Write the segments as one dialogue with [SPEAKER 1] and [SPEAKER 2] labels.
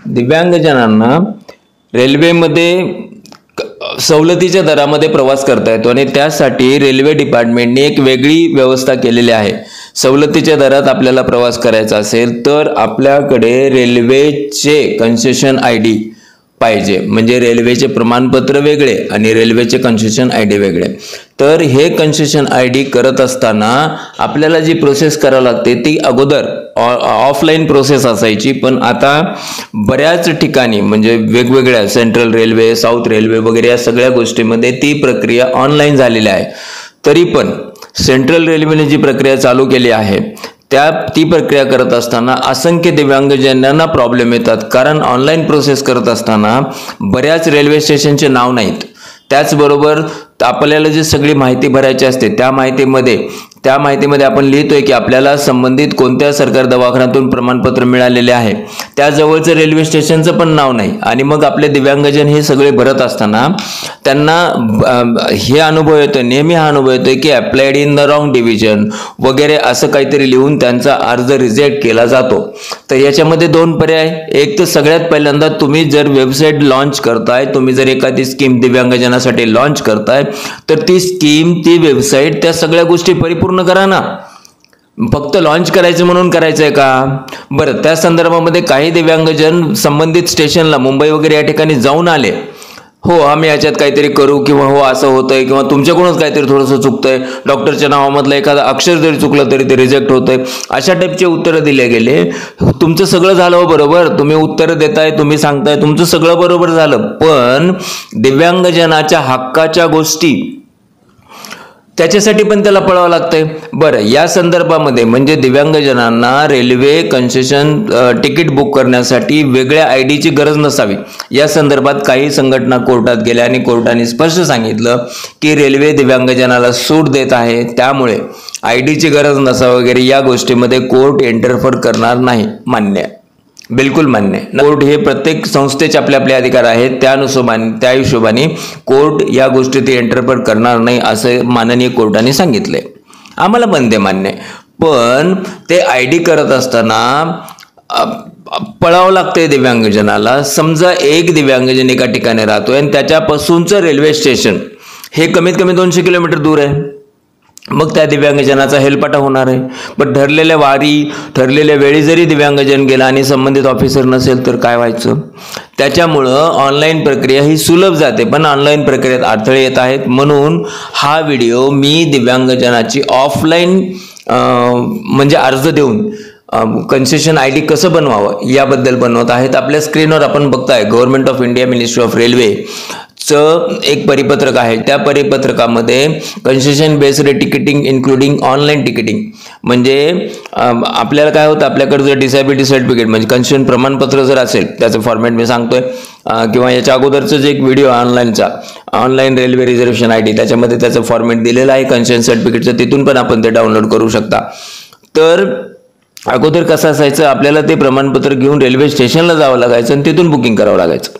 [SPEAKER 1] दिव्यांगजनांना रेल्वेमध्ये सवलतीच्या दरामध्ये प्रवास करता येतो आणि त्यासाठी रेल्वे डिपार्टमेंटने एक वेगळी व्यवस्था केलेली आहे। सवलतीच्या दरात आपल्याला प्रवास करायचा असेल तर आपल्याकडे रेल्वेचे कन्सेशन आयडी पाहिजे, म्हणजे रेल्वेचे प्रमाणपत्र वेगळे आणि रेल्वेचे कन्सेशन आयडी वेगळे। तर हे कन्सेशन आयडी करत असताना आपल्याला जी प्रोसेस करावी लागते ती अगोदर ऑफलाईन प्रोसेस असायची, पण आता बऱ्याच ठिकाणी म्हणजे वेगवेगळ्या सेंट्रल रेल्वे, साऊथ रेल्वे वगैरे या सगळ्या गोष्टींमध्ये ती प्रक्रिया ऑनलाईन झालेली आहे। तरी पण सेंट्रल रेल्वेने जी प्रक्रिया चालू केली आहे ती प्रक्रिया करत असताना असंख्य दिव्यांगजनांना प्रॉब्लेम येतात, कारण ऑनलाईन प्रोसेस करत असताना बऱ्याच रेल्वे स्टेशनचे नाव नाहीत। त्याचबरोबर आपल्याला जी सगळी माहिती भरायची असते त्या माहितीमध्ये आपण लिहितोय की आपल्याला संबंधित कोणत्या सरकारी दवाखान्यातून प्रमाणपत्र मिळालेले आहे, त्याजवळचं रेल्वे स्टेशनचं पण नाव नाही। आणि मग आपले दिव्यांगजन हे सगळे भरत असताना त्यांना हे अनुभव येतो, नेहमी हा अनुभव येतोय की applied in the wrong division वगैरे असं काहीतरी लिहून त्यांचा अर्ज रिजेक्ट केला जातो। तर याच्यामध्ये दोन पर्याय, एक तर सगळ्यात पहिल्यांदा तुम्ही जर वेबसाईट लॉन्च करताय, तुम्ही जर एखादी स्कीम दिव्यांगजनासाठी लॉन्च करताय तर ती स्कीम, ती वेबसाईट, त्या सगळ्या गोष्टी परिपूर्ण करा ना। फक्त लॉन्च करायचं म्हणून करायचंय का? बरं, त्या संदर्भामध्ये काही दिव्यांगजन संबंधित स्टेशनला मुंबई वगैरे या ठिकाणी जाऊन आले, हो आम्ही याच्यात काहीतरी करू, किंवा हो असं होतंय, किंवा तुमच्याकडूनच काहीतरी थोडंसं चुकतंय, डॉक्टरच्या नावामधलं एखादं अक्षर जरी चुकलं तरी ते रिजेक्ट होतंय, अशा टाईपचे उत्तरं दिले गेले। तुमचं सगळं झालं बरोबर, तुम्ही उत्तरं देताय, तुम्ही सांगताय, तुमचं सगळं बरोबर झालं, पण दिव्यांगजनाच्या हक्काच्या गोष्टी त्याच्यासाठी पण त्याला पळावं लागतंय। बरं, या संदर्भामध्ये म्हणजे दिव्यांगजनांना रेल्वे कन्सेशन तिकीट बुक करण्यासाठी वेगळ्या आयडीची गरज नसावी, या संदर्भात काही संघटना कोर्टात गेल्या आणि कोर्टाने स्पष्ट सांगितलं की रेल्वे दिव्यांगजनाला सूट देत आहे, त्यामुळे आयडीची गरज नसावी वगैरे या गोष्टीमध्ये कोर्ट इंटरफेअर करणार नाही। मान्य, बिलकुल मान्य। कोर्ट हे प्रत्येक संस्थेचे आपले आपले अधिकार आहेत, त्या हिशोबाने कोर्ट या गोष्टीत इंटरफेअर करणार नाही असं माननीय कोर्टाने सांगितले, आम्हाला पण ते मान्य। पण ते आयडी करत असताना पळावं लागतंय दिव्यांगजनाला। समजा एक दिव्यांगजन एका ठिकाणी राहतोय आणि त्याच्यापासूनचं रेल्वे स्टेशन हे कमीत कमी 200 किलोमीटर दूर आहे, मग त्या दिव्यांगजनाचा हेलपाटा होणार आहे। पण ठरलेल्या वेळी जरी दिव्यांगजन गेला आणि संबंधित ऑफिसर नसेल तर काय व्हायचं? त्याच्यामुळं ऑनलाईन प्रक्रिया ही सुलभ जाते, पण ऑनलाईन प्रक्रियेत अडथळे येत आहेत। म्हणून हा व्हिडिओ मी दिव्यांगजनाची ऑफलाईन म्हणजे अर्ज देऊन कन्सेशन आयडी कसं बनवावं याबद्दल बनवत आहेत। आपल्या स्क्रीनवर आपण बघताय government of India, ministry of railway एक परिपत्रक आहे। त्या परिपत्रकामध्ये कन्सेशन बेस्ड तिकीटिंग इन्क्लुडिंग ऑनलाईन तिकीटिंग, म्हणजे आपल्याला काय होतं, आपल्याकडे जर डिसेबिलिटी सर्टिफिकेट म्हणजे कन्सेशन प्रमाणपत्र जर असेल, त्याचं फॉर्मॅट मी सांगतोय, किंवा याच्या अगोदरचं जे एक video online railway reservation ID, त्याच्यामध्ये त्याचं फॉर्मॅट दिलेलं आहे कन्सेशन सर्टिफिकेटचं, तिथून पण आपण ते डाउनलोड करू शकता। तर अगोदर कसं असायचं, आपल्याला ते प्रमाणपत्र घेऊन रेल्वे स्टेशनला जावं लागायचं आणि तिथून बुकिंग करावं लागायचं,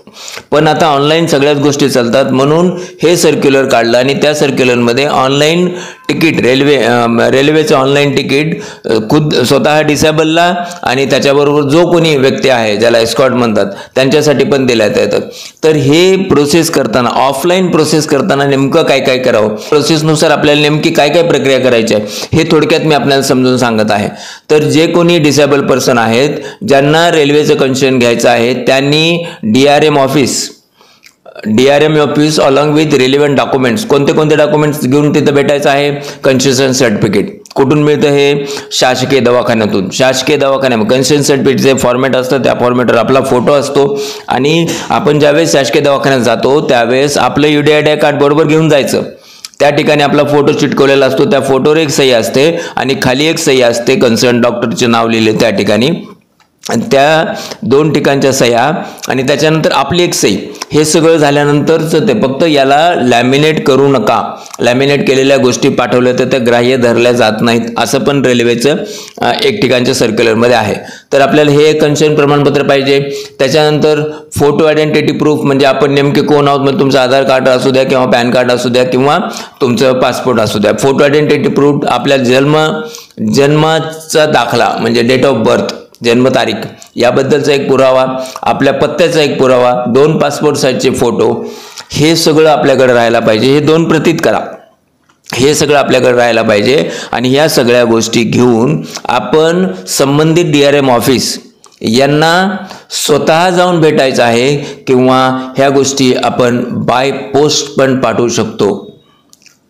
[SPEAKER 1] पण आता ऑनलाईन सगळ्याच गोष्टी चालतात। म्हणून हे सर्क्युलर काढलं आणि त्या सर्क्युलरमध्ये ऑनलाईन तिकीट, रेल्वेचं ऑनलाईन तिकीट खुद स्वतः डिसेबलला आणि त्याच्याबरोबर जो कोणी व्यक्ती आहे ज्याला एस्कॉर्ट म्हणतात त्यांच्यासाठी पण देण्यात येतं। तर हे प्रोसेस करताना, ऑफलाईन प्रोसेस करताना नेमकं काय काय करावं, प्रोसेसनुसार आपल्याला नेमकी काय काय प्रक्रिया करायची आहे हे थोडक्यात मी आपल्याला समजून सांगत आहे। तर जे कोणी डिसेबल पर्सन आहेत ज्यांना रेल्वेचं कन्सेशन घ्यायचं आहे त्यांनी DRM office along with relevant documents, कोणते डॉक्युमेंट्स घेऊन तिथं भेटायचं आहे? कन्सेशन सर्टिफिकेट कुठून मिळतं? हे शासकीय दवाखान्यातून। शासकीय दवाखान्यामध्ये कन्सेशन सर्टिफिकेटचे फॉर्मॅट असतं, त्या फॉर्मॅटवर आपला फोटो असतो आणि आपण ज्यावेळेस शासकीय दवाखान्यात जातो त्यावेळेस आपलं UDID कार्ड बरोबर घेऊन जायचं। त्या ठिकाणी आपला फोटो चिटकवलेला असतो, त्या फोटोवर एक सही असते आणि खाली एक सही असते, कन्सर्न डॉक्टरचे नाव लिहिले त्या ठिकाणी, आणि त्या दोन ठिकाणच्या सह्या आणि त्याच्यानंतर आपली एक सही, हे सगळं झाल्यानंतरच ते फक्त याला लॅमिनेट करू नका, लॅमिनेट केलेल्या गोष्टी पाठवल्या तर त्या ग्राह्य धरल्या जात नाहीत असं पण रेल्वेचं एक ठिकाणच्या सर्क्युलरमध्ये आहे। तर आपल्याला हे कन्सेशन प्रमाणपत्र पाहिजे। त्याच्यानंतर फोटो आयडेंटिटी प्रूफ, म्हणजे आपण नेमके कोण आहोत, म्हणजे तुमचं आधार कार्ड असू द्या किंवा पॅन कार्ड असू द्या किंवा तुमचं पासपोर्ट असू द्या। फोटो आयडेंटिटी प्रूफ, आपल्या जन्माचा दाखला म्हणजे डेट ऑफ बर्थ, जन्मतारीख याबद्दलचा एक पुरावा, आपल्या पत्त्याचा एक पुरावा, 2 पासपोर्ट साईजचे फोटो, हे सगळं आपल्याकडे राहायला पाहिजे. हे 2 प्रतीत करा, हे सगळं आपल्याकडे राहायला पाहिजे. आणि ह्या सगळ्या गोष्टी घेऊन आपण संबंधित DRM ऑफिस यांना स्वतः जाऊन भेटायचं आहे किंवा ह्या गोष्टी आपण बाय पोस्ट पण पाठवू शकतो.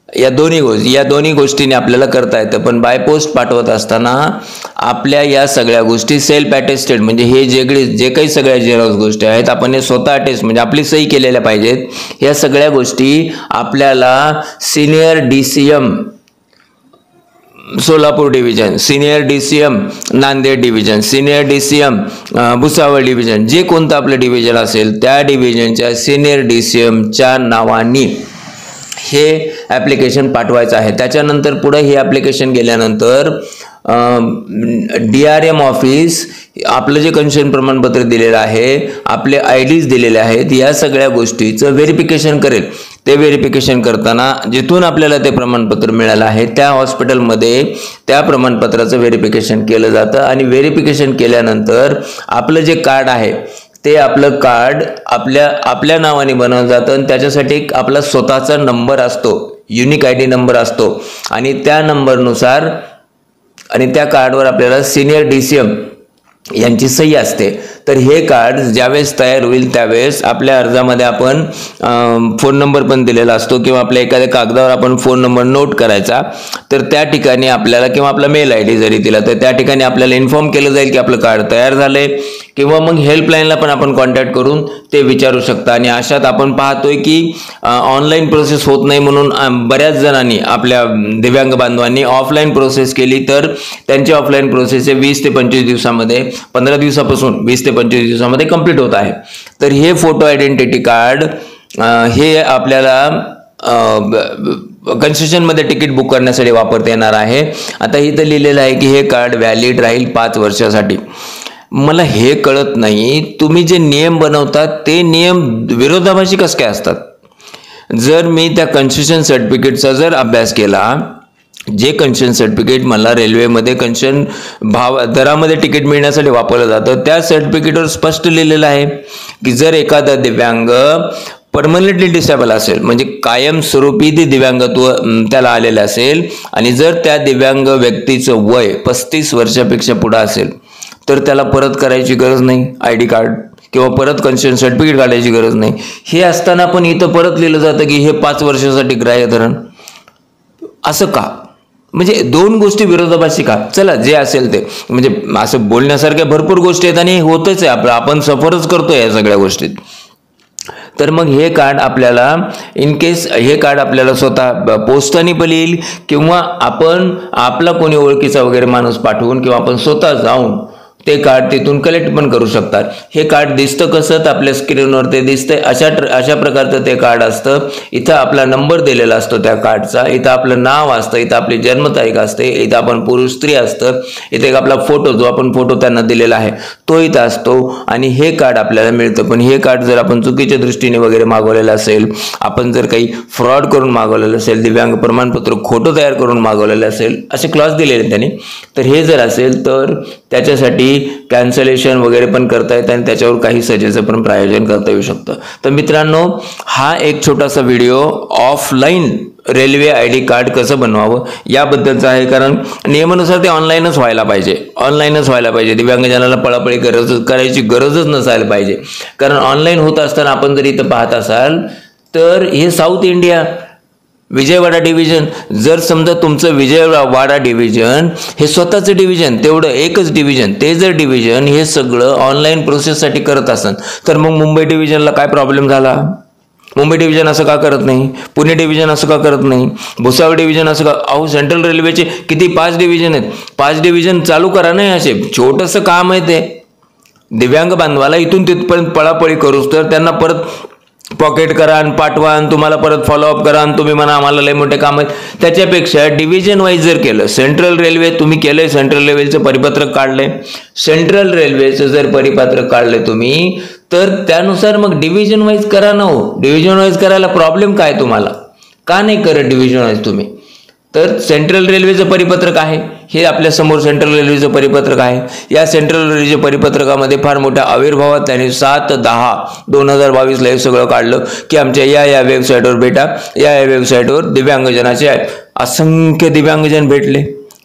[SPEAKER 1] या दोन्ही गोष्टीने आपल्याला करता येतं. पण बाय पोस्ट पाठवत असताना आपल्या या सगळ्या गोष्टी सेल्फ अटेस्टेड, म्हणजे हे जे काही सगळ्या झेरॉक्स गोष्टी आहेत आपण हे स्वतः अटेस्ट म्हणजे आपली सही केलेल्या पाहिजेत. या सगळ्या गोष्टी आपल्याला senior DCM Solapur division, senior DCM Nanded division, senior DCM Bhusawal division, जे कोणतं आपलं डिव्हिजन असेल त्या डिव्हिजनच्या सिनियर DCMच्या नावाने हे ॲप्लिकेशन पाठवायचं आहे. त्याच्यानंतर पुढे हे ॲप्लिकेशन गेल्यानंतर DRM ऑफिस आपलं जे कन्सेशन प्रमाणपत्र दिलेलं आहे, आपले IDs दिलेले आहेत, या सगळ्या गोष्टीचं व्हेरिफिकेशन करेल. ते व्हेरिफिकेशन करताना जिथून आपल्याला ते प्रमाणपत्र मिळालं आहे त्या हॉस्पिटलमध्ये त्या प्रमाणपत्राचं व्हेरिफिकेशन केलं जातं. आणि व्हेरिफिकेशन केल्यानंतर आपलं जे कार्ड आहे ते आपलं कार्ड आपल्या नावाने बनवलं जातं. आणि त्याच्यासाठी एक आपला स्वतःचा नंबर असतो, युनिक ID नंबर असतो. आणि त्या नंबरनुसार आणि त्या कार्डवर आपल्याला सिनियर DCM यांची सही असते. तर हे कार्ड ज्यावेळेस तयार होईल त्यावेळेस आपल्या अर्जामध्ये आपण फोन नंबर पण दिलेला असतो किंवा आपल्या एखाद्या कागदावर आपण फोन नंबर नोट करायचा. तर त्या ठिकाणी आपल्याला किंवा आपला मेल ID जरी दिला तर त्या ठिकाणी आपल्याला इन्फॉर्म केलं जाईल की आपलं कार्ड तयार झालंय. किंवा मग हेल्पलाईनला पण आपण कॉन्टॅक्ट करून ते विचारू शकता. आणि अशात आपण पाहतोय की ऑनलाईन प्रोसेस होत नाही म्हणून बऱ्याच जणांनी आपल्या दिव्यांग बांधवांनी ऑफलाईन प्रोसेस केली. तर त्यांची ऑफलाईन प्रोसेस 20 ते 25 दिवसामध्ये, 15 दिवसापासून 20 ते 25 दिवसामध्ये कंप्लीट होत आहे. तर हे फोटो आयडेंटिटी कार्ड हे आपल्याला कन्सेशनमध्ये तिकीट बुक करण्यासाठी वापरता येणार आहे. आता इथं लिहिलेलं आहे की हे कार्ड व्हॅलिड राहील 5 वर्षासाठी. मला हे कळत नाही, तुम्ही जे नियम बनवतात ते नियम विरोधाभासी कसं काय असतात? जर मी त्या कन्सेशन सर्टिफिकेटचा जर अभ्यास केला, जे कन्सेशन सर्टिफिकेट मला रेल्वेमध्ये कन्सेशन दरामध्ये तिकीट मिळण्यासाठी वापरलं जातं, त्या सर्टिफिकेटवर स्पष्ट लिहिलेलं आहे की जर एखादा दिव्यांग परमनंटली डिसेबल असेल, म्हणजे कायमस्वरूपी ते दिव्यांगत्व त्याला आलेलं असेल, आणि जर त्या दिव्यांग व्यक्तीचं वय 35 वर्षापेक्षा पुढे असेल तर त्याला परत करायची गरज नाही ID कार्ड किंवा परत कन्सेशन सर्टिफिकेट काढायची गरज नाही. हे असताना पण इथं परत लिहिलं जातं की हे 5 वर्षासाठी ग्राह्य धरण. असं का? म्हणजे 2 गोष्टी विरोधाभासी का? चला जे असेल ते, म्हणजे असं बोलण्यासारख्या भरपूर गोष्टी आहेत आणि होतच आहे, आपण सफरच करतोय या सगळ्या गोष्टीत. तर मग हे कार्ड आपल्याला इन केस हे कार्ड आपल्याला स्वतः पोस्टाने पण येईल किंवा आपण आपला कोणी ओळखीचा वगैरे माणूस पाठवून किंवा आपण स्वतः जाऊन ते कार्ड तिथून कलेक्ट पण करू शकतात. हे कार्ड दिसतं कसं? तर आपल्या स्क्रीनवर ते दिसतंय अशा प्रकारचं ते कार्ड असतं. इथं आपला नंबर दिलेला असतो त्या कार्डचा, इथं आपलं नाव असतं, इथं आपली जन्मतारीख असते, इथं आपण पुरुष स्त्री असतं, इथे एक आपला फोटो जो आपण फोटो त्यांना दिलेला आहे तो इथं असतो आणि हे कार्ड आपल्याला मिळतं. पण हे कार्ड जर आपण चुकीच्या दृष्टीने वगैरे मागवलेलं असेल, आपण जर काही फ्रॉड करून मागवलेलं असेल, दिव्यांग प्रमाणपत्र खोटं तयार करून मागवलेलं असेल, असे क्लॉज दिलेले त्यांनी, तर हे जर असेल तर त्याच्यासाठी कॅन्सलेशन वगैरे पण करता येतं आणि त्याच्यावर काही सजेचं पण प्रायोजन करता येऊ शकतं. तर मित्रांनो, हा एक छोटासा video offline railway ID card कसं बनवावं याबद्दलचं आहे. कारण नियमानुसार ते ऑनलाईनच व्हायला पाहिजे. दिव्यांगजनाला पळापळी करायची गरजच नसायला पाहिजे. कारण ऑनलाईन होत असताना आपण जर इथं पाहत असाल तर हे साऊथ इंडिया विजयवाडा डिव्हिजन, जर समजा तुमचं विजयवाडा डिव्हिजन हे स्वतःचं डिव्हिजन, तेवढं एकच डिव्हिजन, ते जर डिव्हिजन हे सगळं ऑनलाईन प्रोसेससाठी करत असेल तर मग मुंबई डिव्हिजनला काय प्रॉब्लेम झाला? मुंबई डिव्हिजन असं का करत नाही? पुणे डिव्हिजन असं का करत नाही? भुसावळ डिव्हिजन असं का? अहो, सेंट्रल रेल्वेचे किती 5 डिव्हिजन आहेत, 5 डिव्हिजन चालू करा नाही. असे छोटंसं काम आहे ते. दिव्यांग बांधवाला इथून तिथपर्यंत पळापळी करूच तर त्यांना परत पॉकेट करा आणि पाठवा आणि तुम्हाला परत फॉलोअप करा आणि तुम्ही म्हणा आम्हाला लय मोठे काम आहेत. त्याच्यापेक्षा डिव्हिजन वाईज जर केलं, सेंट्रल रेल्वे तुम्ही केलंय, सेंट्रल रेल्वेचं परिपत्रक काढलंय, सेंट्रल रेल्वेचं जर परिपत्रक काढलंय तुम्ही, तर त्यानुसार मग डिव्हिजन वाईज करा ना. हो, डिव्हिजन वाईज करायला प्रॉब्लेम काय तुम्हाला? का नाही करत डिव्हिजन वाईज तुम्ही? तर सेंट्रल रेल्वेचं परिपत्रक आहे, हे आपल्या समोर सेंट्रल रेल्वेचं परिपत्रक आहे. या सेंट्रल रेल्वेच्या परिपत्रकामध्ये फार मोठ्या आविर्भावात त्यांनी 7/10/2022 हे सगळं काढलं की आमच्या या वेबसाईटवर भेटा. या वेबसाईटवर दिव्यांगजनाचे असंख्य दिव्यांगजन भेटले.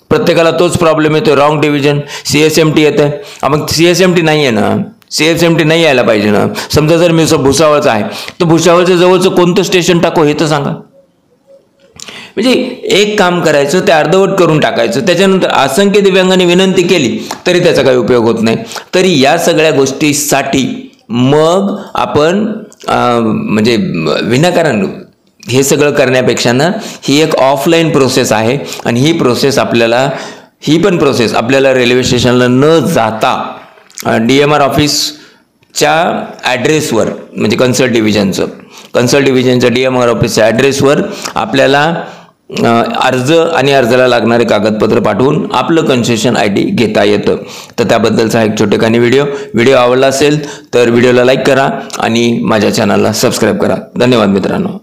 [SPEAKER 1] प्रत्येकाला तोच प्रॉब्लेम येतो, रॉंग डिव्हिजन. CSMT येत आहे, मग CSMT नाही आहे ना, CSMT नाही यायला पाहिजे ना. समजा जर मी भुसावळचा आहे तर भुसावळच्या जवळचं कोणतं स्टेशन टाकू हे तर सांगा. म्हणजे एक काम करायचं ते अर्धवट करून टाकायचं, त्याच्यानंतर असंख्य दिव्यांगांनी विनंती केली तरी त्याचा काही उपयोग होत नाही. तरी या सगळ्या गोष्टीसाठी मग आपण म्हणजे विनाकारण हे सगळं करण्यापेक्षा ना ही एक ऑफलाईन प्रोसेस आहे आणि ही पण प्रोसेस आपल्याला रेल्वे स्टेशनला न जाता DMR ऑफिसच्या ॲड्रेसवर, म्हणजे कन्सल्ट डिव्हिजनचं DMR ऑफिसच्या ॲड्रेसवर आपल्याला अर्ज आणि अर्जाला लागणारे कागदपत्र पाठवून आपलं कन्सेशन ID घेता येतं. तर त्याबद्दलचा एक छोटेखानी व्हिडिओ आवडला असेल तर व्हिडिओला लाईक करा आणि माझ्या चॅनलला सबस्क्राईब करा. धन्यवाद मित्रांनो.